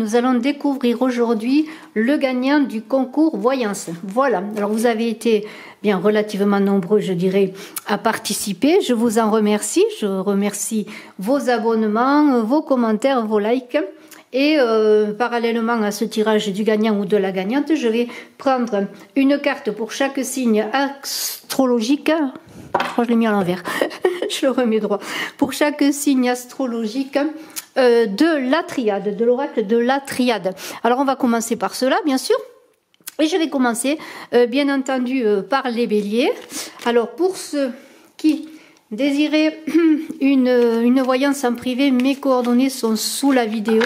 nous allons découvrir aujourd'hui le gagnant du concours Voyance. Voilà, alors vous avez été bien relativement nombreux, je dirais, à participer. Je vous en remercie. Je remercie vos abonnements, vos commentaires, vos likes. Et parallèlement à ce tirage du gagnant ou de la gagnante, je vais prendre une carte pour chaque signe astrologique. Je crois que je l'ai mis à l'envers. Je le remets droit. Pour chaque signe astrologique de la triade, de l'oracle de la triade. Alors on va commencer par cela, bien sûr. Et je vais commencer, bien entendu, par les béliers. Alors pour ceux qui désiraient une voyance en privé, mes coordonnées sont sous la vidéo.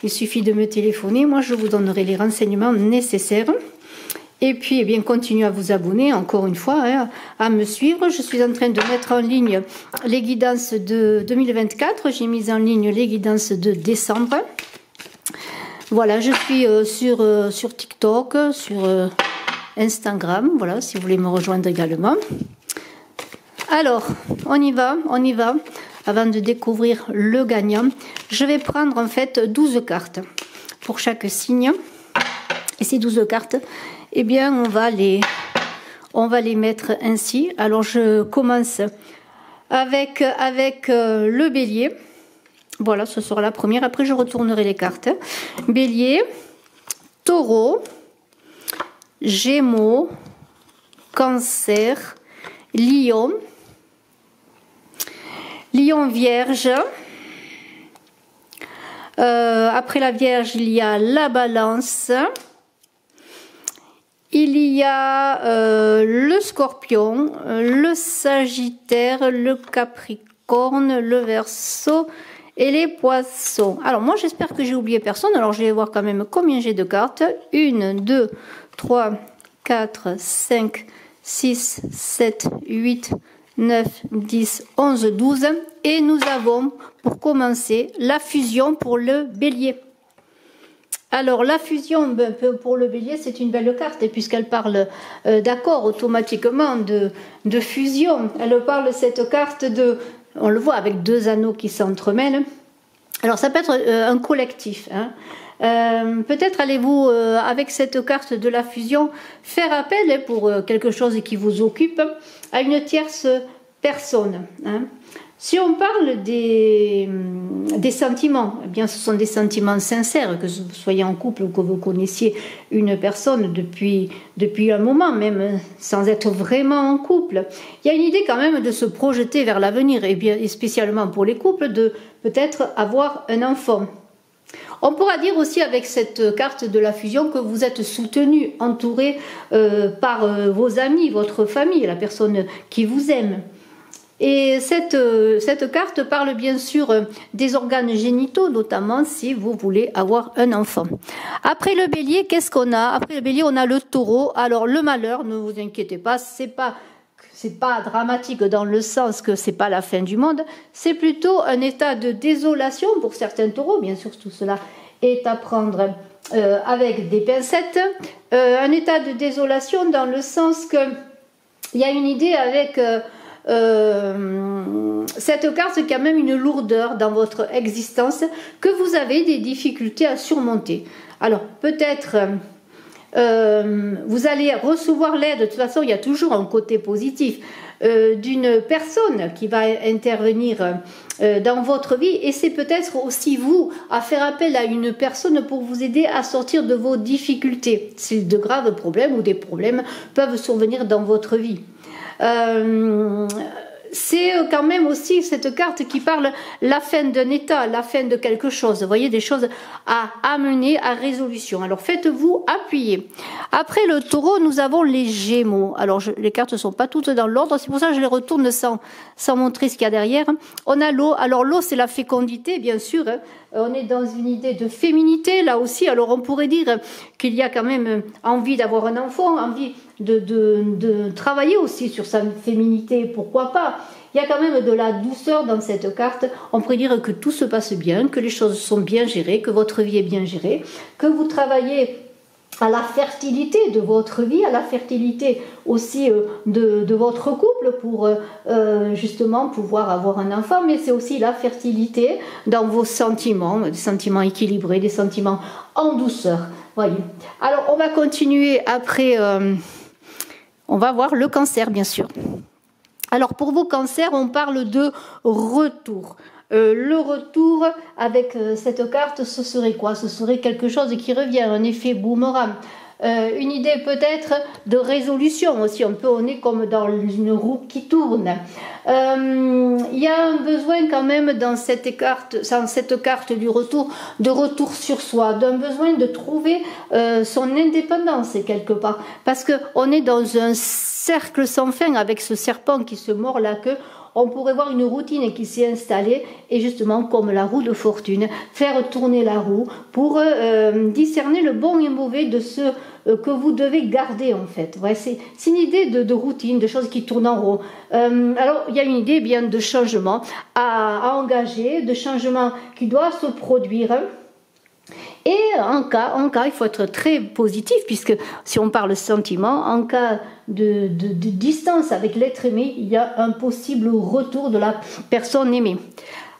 Il suffit de me téléphoner, moi je vous donnerai les renseignements nécessaires. Et puis, eh bien, continuez à vous abonner, encore une fois, hein, à me suivre. Je suis en train de mettre en ligne les guidances de 2024. J'ai mis en ligne les guidances de décembre. Voilà, je suis sur TikTok, sur Instagram, voilà, si vous voulez me rejoindre également. Alors, on y va. Avant de découvrir le gagnant, je vais prendre en fait 12 cartes pour chaque signe. Et ces 12 cartes, eh bien, on va les mettre ainsi. Alors, je commence avec le bélier. Voilà, ce sera la première. Après, je retournerai les cartes. Bélier, taureau, gémeaux, cancer, lion, lion vierge. Après la vierge, il y a la balance. Il y a le scorpion, le sagittaire, le capricorne, le verseau et les poissons. Alors moi j'espère que j'ai oublié personne. Alors je vais voir quand même combien j'ai de cartes. 1, 2, 3, 4, 5, 6, 7, 8, 9, 10, 11, 12. Et nous avons pour commencer la fusion pour le bélier. Alors la fusion pour le bélier, c'est une belle carte puisqu'elle parle d'accord automatiquement de fusion. Elle parle cette carte on le voit avec deux anneaux qui s'entremêlent. Alors ça peut être un collectif. Hein. Peut-être allez-vous avec cette carte de la fusion faire appel pour quelque chose qui vous occupe à une tierce personne. Hein. Si on parle des sentiments, eh bien ce sont des sentiments sincères, que vous soyez en couple ou que vous connaissiez une personne depuis un moment, même sans être vraiment en couple. Il y a une idée quand même de se projeter vers l'avenir, et spécialement pour les couples, de peut-être avoir un enfant. On pourra dire aussi avec cette carte de la fusion que vous êtes soutenu, entouré par vos amis, votre famille, la personne qui vous aime. Et cette carte parle bien sûr des organes génitaux, notamment si vous voulez avoir un enfant. Après le bélier, qu'est-ce qu'on a? Après le bélier, on a le taureau. Alors le malheur, ne vous inquiétez pas, c'est pas dramatique dans le sens que c'est pas la fin du monde, c'est plutôt un état de désolation pour certains taureaux. Bien sûr, tout cela est à prendre avec des pincettes. Un état de désolation dans le sens que il y a une idée avec cette carte, c'est quand même une lourdeur dans votre existence que vous avez des difficultés à surmonter. Alors peut-être vous allez recevoir l'aide, de toute façon il y a toujours un côté positif d'une personne qui va intervenir dans votre vie, et c'est peut-être aussi vous à faire appel à une personne pour vous aider à sortir de vos difficultés si de graves problèmes ou des problèmes peuvent survenir dans votre vie. C'est quand même aussi cette carte qui parle la fin d'un état, la fin de quelque chose. Vous voyez, des choses à amener à résolution. Alors faites-vous appuyer. Après le taureau, nous avons les gémeaux. Alors les cartes ne sont pas toutes dans l'ordre, c'est pour ça que je les retourne sans montrer ce qu'il y a derrière. On a l'eau. Alors l'eau, c'est la fécondité, bien sûr. On est dans une idée de féminité, là aussi. Alors on pourrait dire qu'il y a quand même envie d'avoir un enfant, envie de travailler aussi sur sa féminité, pourquoi pas. Il y a quand même de la douceur dans cette carte. On pourrait dire que tout se passe bien, que les choses sont bien gérées, que votre vie est bien gérée, que vous travaillez à la fertilité de votre vie, à la fertilité aussi de votre couple pour justement pouvoir avoir un enfant, mais c'est aussi la fertilité dans vos sentiments, des sentiments équilibrés, des sentiments en douceur. Voyez. Alors on va continuer après, on va voir le cancer bien sûr. Alors pour vos cancers, on parle de retour. Le retour avec cette carte, ce serait quoi? Ce serait quelque chose qui revient, un effet boomerang. Une idée peut-être de résolution aussi, on est comme dans une roue qui tourne. Il y a un besoin quand même dans cette carte du retour, de retour sur soi, d'un besoin de trouver son indépendance quelque part. Parce qu'on est dans un cercle sans fin avec ce serpent qui se mord la queue. On pourrait voir une routine qui s'est installée et justement comme la roue de fortune, faire tourner la roue pour discerner le bon et mauvais de ce que vous devez garder en fait. Ouais, c'est une idée de routine, de choses qui tournent en rond. Alors il y a une idée bien de changement à engager, de changement qui doit se produire. Et en cas, il faut être très positif, puisque si on parle sentiment, en cas de distance avec l'être aimé, il y a un possible retour de la personne aimée.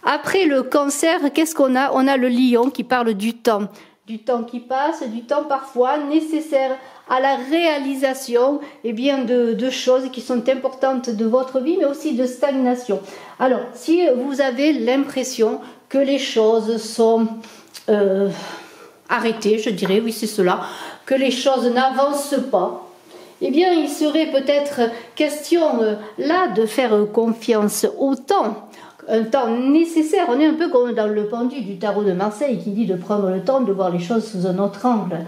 Après le cancer, qu'est-ce qu'on a? On a le lion qui parle du temps qui passe, du temps parfois nécessaire à la réalisation de choses qui sont importantes de votre vie, mais aussi de stagnation. Alors, si vous avez l'impression que les choses sont arrêtées, je dirais, oui c'est cela, que les choses n'avancent pas, eh bien il serait peut-être question là de faire confiance au temps, un temps nécessaire. On est un peu comme dans le pendu du tarot de Marseille qui dit de prendre le temps de voir les choses sous un autre angle.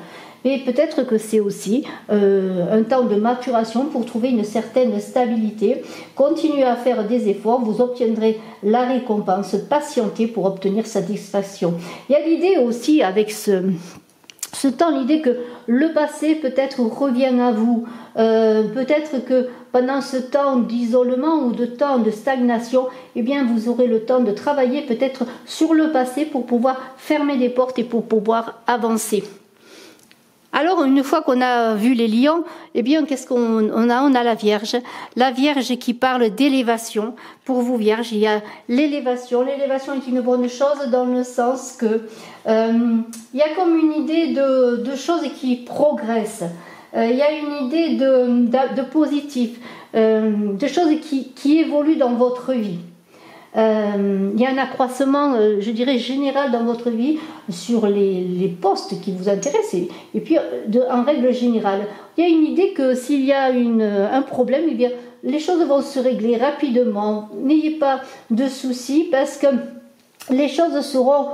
Mais peut-être que c'est aussi un temps de maturation pour trouver une certaine stabilité. Continuez à faire des efforts, vous obtiendrez la récompense. Patientez pour obtenir satisfaction. Il y a l'idée aussi avec ce temps, l'idée que le passé peut-être revient à vous. Peut-être que pendant ce temps d'isolement ou de temps de stagnation, eh bien vous aurez le temps de travailler peut-être sur le passé pour pouvoir fermer des portes et pour pouvoir avancer. Alors, une fois qu'on a vu les lions, eh bien, qu'est-ce qu'on a? On a la Vierge. La Vierge qui parle d'élévation. Pour vous, Vierge, il y a l'élévation. L'élévation est une bonne chose dans le sens que il y a comme une idée de choses qui progressent. Il y a une idée de positif, de choses qui évoluent dans votre vie. Il y a un accroissement, je dirais, général dans votre vie sur les postes qui vous intéressent. Et puis, en règle générale, il y a une idée que s'il y a un problème, eh bien, les choses vont se régler rapidement. N'ayez pas de soucis parce que les choses seront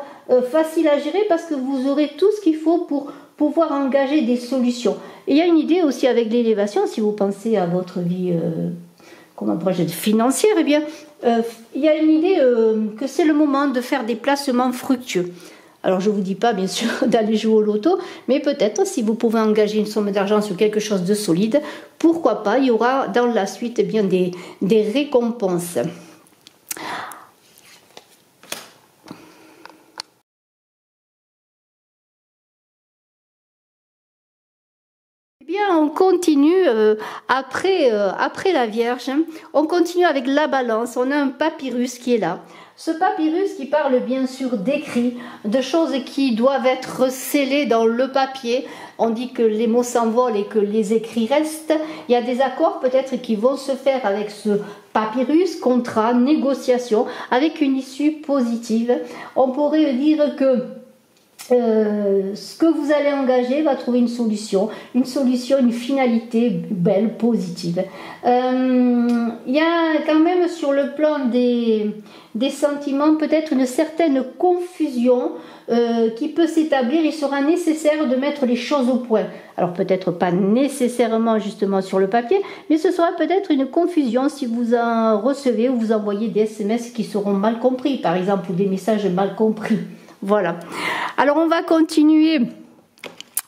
faciles à gérer parce que vous aurez tout ce qu'il faut pour pouvoir engager des solutions. Et il y a une idée aussi avec l'élévation, si vous pensez à votre vie comment pourrais-je dire, financière, eh bien, il y a une idée que c'est le moment de faire des placements fructueux. Alors, je ne vous dis pas, bien sûr, d'aller jouer au loto, mais peut-être, si vous pouvez engager une somme d'argent sur quelque chose de solide, pourquoi pas, il y aura dans la suite eh bien, des récompenses. Bien, on continue après la Vierge, on continue avec la Balance. On a un papyrus qui est là. Ce papyrus qui parle bien sûr d'écrits, de choses qui doivent être scellées dans le papier. On dit que les mots s'envolent et que les écrits restent. Il y a des accords peut-être qui vont se faire avec ce papyrus, contrat, négociation, avec une issue positive. On pourrait dire que ce que vous allez engager va trouver une solution, une finalité belle, positive. Il y a quand même sur le plan des sentiments peut-être une certaine confusion qui peut s'établir. Il sera nécessaire de mettre les choses au point. Alors peut-être pas nécessairement justement sur le papier, mais ce sera peut-être une confusion si vous en recevez ou vous envoyez des SMS qui seront mal compris, par exemple, ou des messages mal compris. Voilà. Alors on va continuer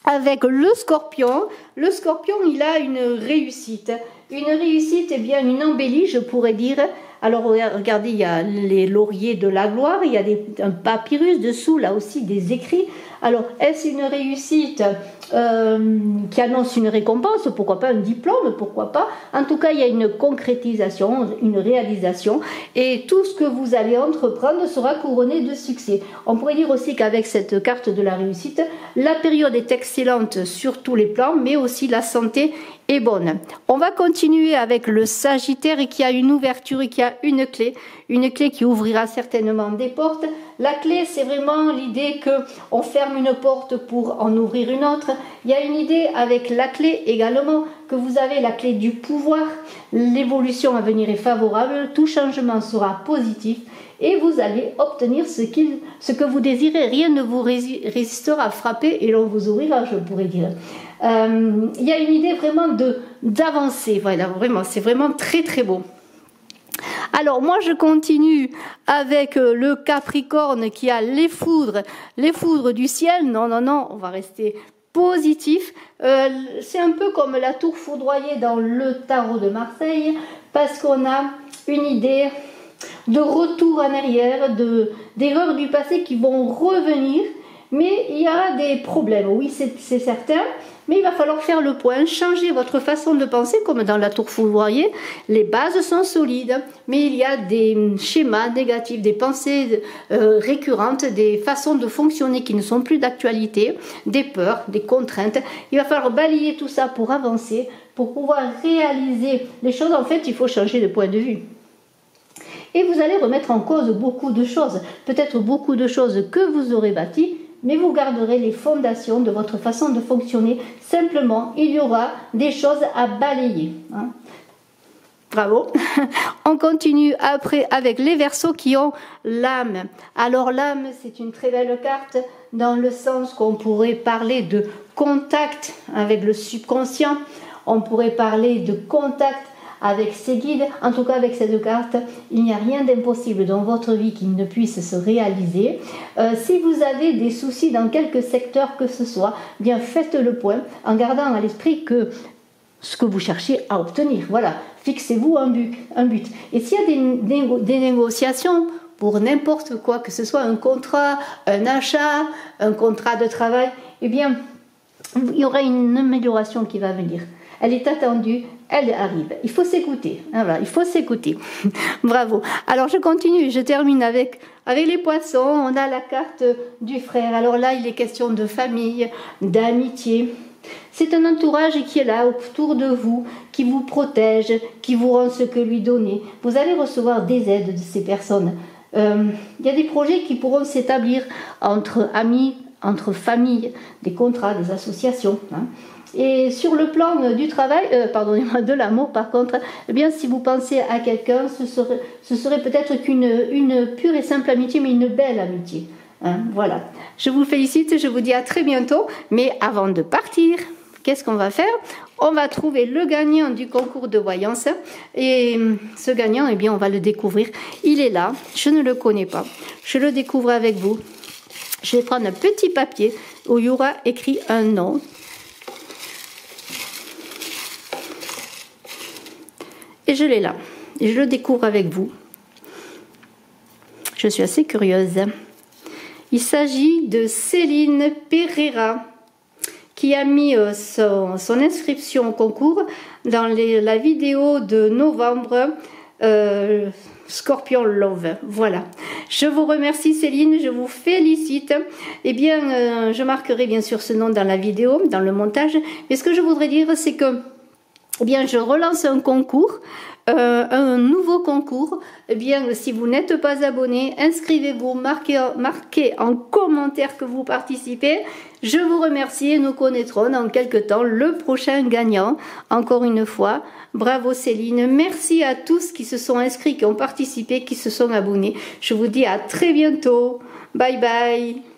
avec le Scorpion. Le Scorpion, il a une réussite. Une réussite, eh bien une embellie, je pourrais dire, Alors regardez, il y a les lauriers de la gloire, il y a un papyrus dessous, là aussi des écrits. Alors, est-ce une réussite qui annonce une récompense? Pourquoi pas un diplôme? Pourquoi pas? En tout cas, il y a une concrétisation, une réalisation, et tout ce que vous allez entreprendre sera couronné de succès. On pourrait dire aussi qu'avec cette carte de la réussite, la période est excellente sur tous les plans, mais aussi la santé est bonne. On va continuer avec le Sagittaire qui a une ouverture et qui a une clé qui ouvrira certainement des portes. La clé, c'est vraiment l'idée qu'on ferme une porte pour en ouvrir une autre. Il y a une idée avec la clé également que vous avez la clé du pouvoir. L'évolution à venir est favorable, tout changement sera positif et vous allez obtenir ce que vous désirez. Rien ne vous résistera à frapper et l'on vous ouvrira, je pourrais dire. Il y a une idée vraiment d'avancer. Voilà, vraiment, c'est vraiment très très beau. Alors moi je continue avec le Capricorne qui a les foudres du ciel. Non, on va rester positif. C'est un peu comme la tour foudroyée dans le tarot de Marseille, parce qu'on a une idée de retour en arrière, d'erreurs du passé qui vont revenir, mais il y a des problèmes, oui c'est certain. Mais il va falloir faire le point, changer votre façon de penser, comme dans la tour foudroyée. Les bases sont solides, mais il y a des schémas négatifs, des pensées récurrentes, des façons de fonctionner qui ne sont plus d'actualité, des peurs, des contraintes. Il va falloir balayer tout ça pour avancer, pour pouvoir réaliser les choses. En fait, il faut changer de point de vue. Et vous allez remettre en cause beaucoup de choses, peut-être beaucoup de choses que vous aurez bâties, mais vous garderez les fondations de votre façon de fonctionner. Simplement, il y aura des choses à balayer. Hein. Bravo. On continue après avec les Verseaux qui ont l'âme. Alors l'âme, c'est une très belle carte dans le sens qu'on pourrait parler de contact avec le subconscient. On pourrait parler de contact avec ses guides. En tout cas, avec cette carte, il n'y a rien d'impossible dans votre vie qui ne puisse se réaliser. Si vous avez des soucis dans quelque secteur que ce soit, bien faites le point en gardant à l'esprit que ce que vous cherchez à obtenir. Voilà, fixez-vous un but. Et s'il y a des négociations pour n'importe quoi, que ce soit un contrat, un achat, un contrat de travail, eh bien, il y aura une amélioration qui va venir. Elle est attendue, elle arrive. Il faut s'écouter. Voilà, il faut s'écouter. Bravo. Alors je continue, je termine avec les Poissons. On a la carte du frère. Alors là, il est question de famille, d'amitié. C'est un entourage qui est là autour de vous, qui vous protège, qui vous rend ce que lui donner. Vous allez recevoir des aides de ces personnes. Il y a des projets qui pourront s'établir entre amis, entre familles, des contrats, des associations. Hein. Et sur le plan du travail, pardonnez-moi, de l'amour par contre, eh bien si vous pensez à quelqu'un, ce serait peut-être qu'une pure et simple amitié, mais une belle amitié. Hein, voilà. Je vous félicite, je vous dis à très bientôt. Mais avant de partir, qu'est-ce qu'on va faire? On va trouver le gagnant du concours de voyance. Et ce gagnant, eh bien, on va le découvrir. Il est là, je ne le connais pas. Je le découvre avec vous. Je vais prendre un petit papier où il y aura écrit un nom. Et je l'ai là. Et je le découvre avec vous. Je suis assez curieuse. Il s'agit de Céline Pereira qui a mis son inscription au concours dans la vidéo de novembre Scorpion Love. Voilà. Je vous remercie Céline, je vous félicite. Eh bien, je marquerai bien sûr ce nom dans la vidéo, dans le montage. Mais ce que je voudrais dire, c'est que eh bien, je relance un concours, un nouveau concours. Eh bien, si vous n'êtes pas abonné, inscrivez-vous, marquez en commentaire que vous participez. Je vous remercie et nous connaîtrons dans quelques temps le prochain gagnant. Encore une fois, bravo Céline. Merci à tous qui se sont inscrits, qui ont participé, qui se sont abonnés. Je vous dis à très bientôt. Bye bye.